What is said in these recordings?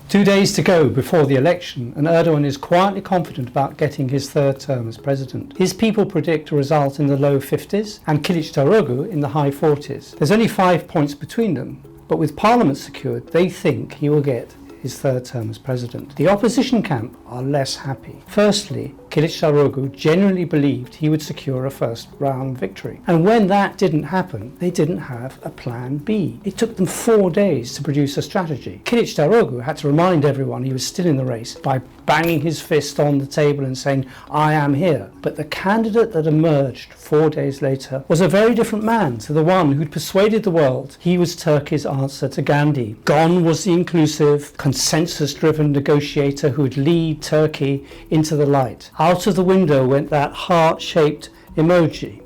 2 days to go before the election, and Erdogan is quietly confident about getting his third term as president. His people predict a result in the low 50s and Kılıçdaroğlu in the high 40s. There's only 5 points between them, but with parliament secured, they think he will get his third term as president. The opposition camp are less happy. Firstly, Kılıçdaroğlu genuinely believed he would secure a first round victory. And when that didn't happen, they didn't have a plan B. It took them 4 days to produce a strategy. Kılıçdaroğlu had to remind everyone he was still in the race by banging his fist on the table and saying, "I am here." But the candidate that emerged 4 days later was a very different man to the one who'd persuaded the world he was Turkey's answer to Gandhi. Gone was the inclusive, consensus-driven negotiator who would lead Turkey into the light. Out of the window went that heart-shaped emoji.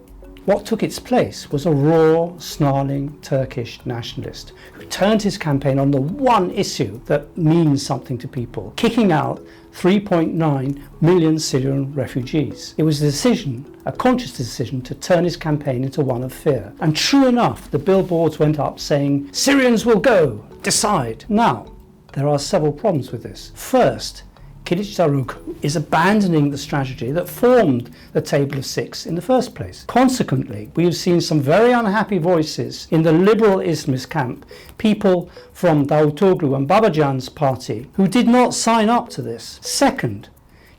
What took its place was a raw, snarling Turkish nationalist who turned his campaign on the one issue that means something to people, kicking out 3.9 million Syrian refugees. It was a conscious decision to turn his campaign into one of fear. And true enough, the billboards went up saying, "Syrians will go, decide." Now, there are several problems with this. First, Kılıçdaroğlu is abandoning the strategy that formed the Table of Six in the first place. Consequently, we have seen some very unhappy voices in the liberal Islamist camp, people from Davutoğlu and Babacan's party, who did not sign up to this. Second,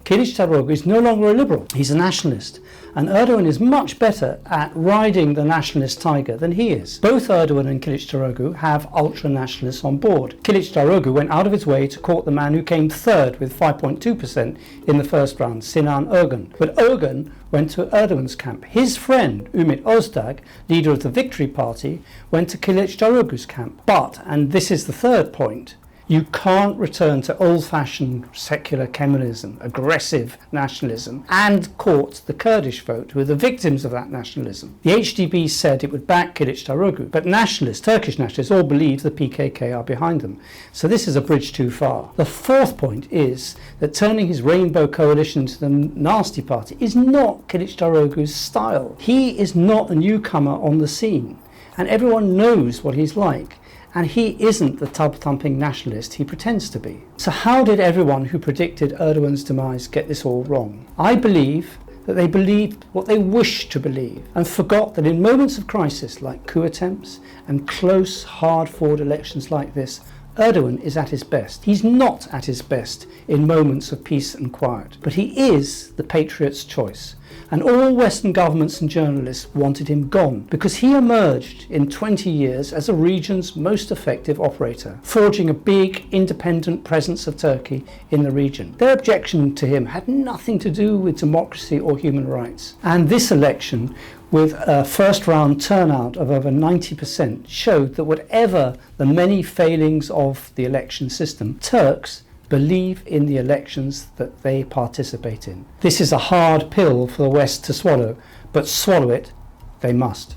Kılıçdaroğlu is no longer a liberal, he's a nationalist, and Erdogan is much better at riding the nationalist tiger than he is. Both Erdogan and Kılıçdaroğlu have ultra-nationalists on board. Kılıçdaroğlu went out of his way to court the man who came third with 5.2% in the first round, Sinan Ogan. But Ogan went to Erdogan's camp. His friend, Ümit Özdağ, leader of the Victory Party, went to Kılıçdaroğlu's camp. But, and this is the third point, you can't return to old-fashioned secular Kemalism, aggressive nationalism, and court the Kurdish vote, who are the victims of that nationalism. The HDP said it would back Kılıçdaroğlu, but nationalists, Turkish nationalists, all believe the PKK are behind them. So this is a bridge too far. The fourth point is that turning his rainbow coalition to the nasty party is not Kılıçdaroğlu's style. He is not a newcomer on the scene, and everyone knows what he's like. And he isn't the tub-thumping nationalist he pretends to be. So how did everyone who predicted Erdogan's demise get this all wrong? I believe that they believed what they wished to believe and forgot that in moments of crisis like coup attempts and close, hard-fought elections like this, Erdogan is at his best. He's not at his best in moments of peace and quiet, but he is the patriot's choice. And all Western governments and journalists wanted him gone because he emerged in 20 years as the region's most effective operator, forging a big independent presence of Turkey in the region. Their objection to him had nothing to do with democracy or human rights. And this election, with a first round turnout of over 90%, showed that whatever the many failings of the election system, Turks believe in the elections that they participate in. This is a hard pill for the West to swallow, but swallow it they must.